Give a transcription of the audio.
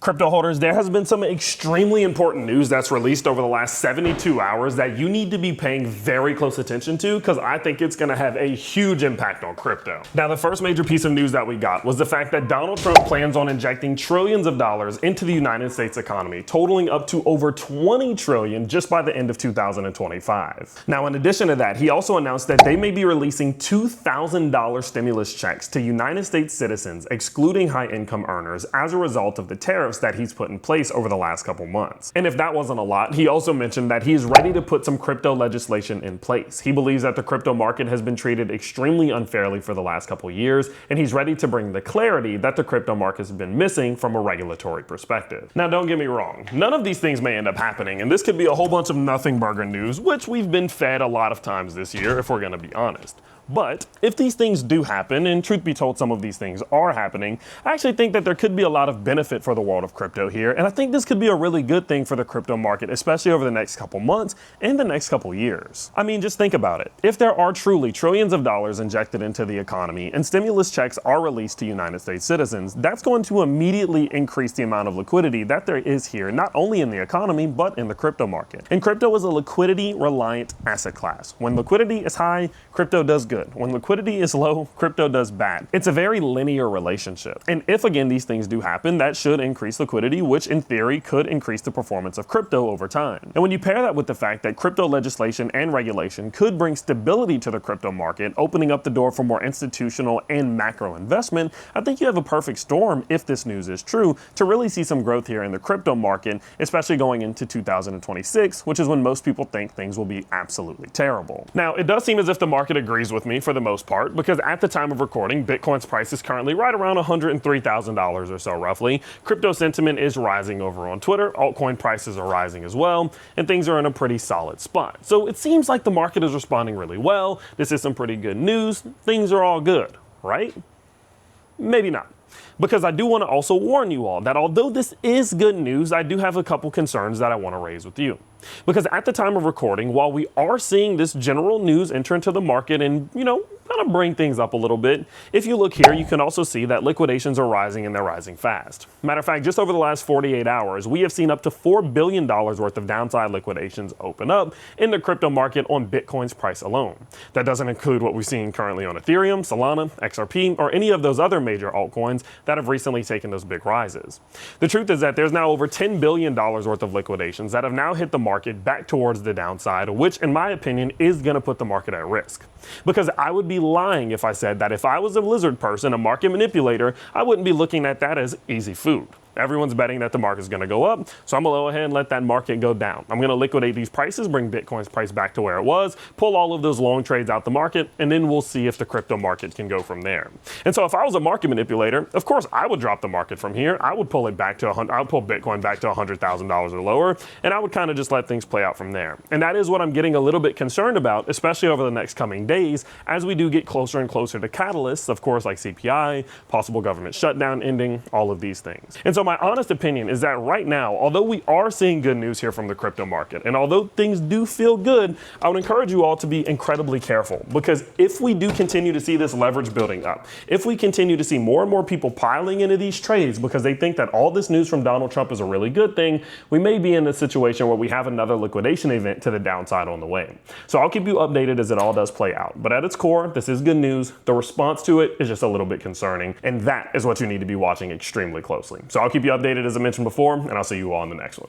Crypto holders, there has been some extremely important news that's released over the last 72 hours that you need to be paying very close attention to because I think it's going to have a huge impact on crypto. Now, the first major piece of news that we got was the fact that Donald Trump plans on injecting trillions of dollars into the United States economy, totaling up to over 20 trillion just by the end of 2025. Now, in addition to that, he also announced that they may be releasing $2,000 stimulus checks to United States citizens, excluding high-income earners, as a result of the tariffs that he's put in place over the last couple months. And if that wasn't a lot, he also mentioned that he's ready to put some crypto legislation in place. He believes that the crypto market has been treated extremely unfairly for the last couple years, and he's ready to bring the clarity that the crypto market has been missing from a regulatory perspective. Now, don't get me wrong, none of these things may end up happening, and this could be a whole bunch of nothing burger news, which we've been fed a lot of times this year, if we're gonna be honest. But if these things do happen, and truth be told, some of these things are happening, I actually think that there could be a lot of benefit for the world of crypto here. And I think this could be a really good thing for the crypto market, especially over the next couple months and the next couple years. I mean, just think about it. If there are truly trillions of dollars injected into the economy and stimulus checks are released to United States citizens, that's going to immediately increase the amount of liquidity that there is here, not only in the economy, but in the crypto market. And crypto is a liquidity reliant asset class. When liquidity is high, crypto does good. When liquidity is low, crypto does bad. It's a very linear relationship. And if, again, these things do happen, that should increase liquidity, which in theory could increase the performance of crypto over time. And when you pair that with the fact that crypto legislation and regulation could bring stability to the crypto market, opening up the door for more institutional and macro investment, I think you have a perfect storm, if this news is true, to really see some growth here in the crypto market, especially going into 2026, which is when most people think things will be absolutely terrible. Now, it does seem as if the market agrees with me for the most part, because at the time of recording, Bitcoin's price is currently right around $103,000 or so roughly. Crypto sentiment is rising over on Twitter, altcoin prices are rising as well, and things are in a pretty solid spot. So it seems like the market is responding really well. This is some pretty good news. Things are all good, right? Maybe not. Because I do want to also warn you all that although this is good news, I do have a couple concerns that I want to raise with you. Because at the time of recording, while we are seeing this general news enter into the market and, kind of bring things up a little bit, if you look here, you can also see that liquidations are rising and they're rising fast. Matter of fact, just over the last 48 hours, we have seen up to $4 billion worth of downside liquidations open up in the crypto market on Bitcoin's price alone. That doesn't include what we're seeing currently on Ethereum, Solana, XRP, or any of those other major altcoins that have recently taken those big rises. The truth is that there's now over $10 billion worth of liquidations that have now hit the market back towards the downside, which in my opinion is going to put the market at risk. Because I would be lying if I said that if I was a lizard person, a market manipulator, I wouldn't be looking at that as easy food. Everyone's betting that the market's going to go up, so I'm going to go ahead and let that market go down. I'm going to liquidate these prices, bring Bitcoin's price back to where it was, pull all of those long trades out the market, and then we'll see if the crypto market can go from there. And so if I was a market manipulator, of course I would drop the market from here. I would pull it back to I would pull Bitcoin back to $100,000 or lower, and I would kind of just let things play out from there. And that is what I'm getting a little bit concerned about, especially over the next coming days, as we do get closer and closer to catalysts, of course, like CPI, possible government shutdown ending, all of these things. And so my honest opinion is that right now, although we are seeing good news here from the crypto market, and although things do feel good, I would encourage you all to be incredibly careful, because if we do continue to see this leverage building up, if we continue to see more and more people piling into these trades because they think that all this news from Donald Trump is a really good thing, we may be in a situation where we have another liquidation event to the downside on the way. So I'll keep you updated as it all does play out. But at its core, this is good news. The response to it is just a little bit concerning, and that is what you need to be watching extremely closely. So I'll keep you updated as I mentioned before, and I'll see you all in the next one.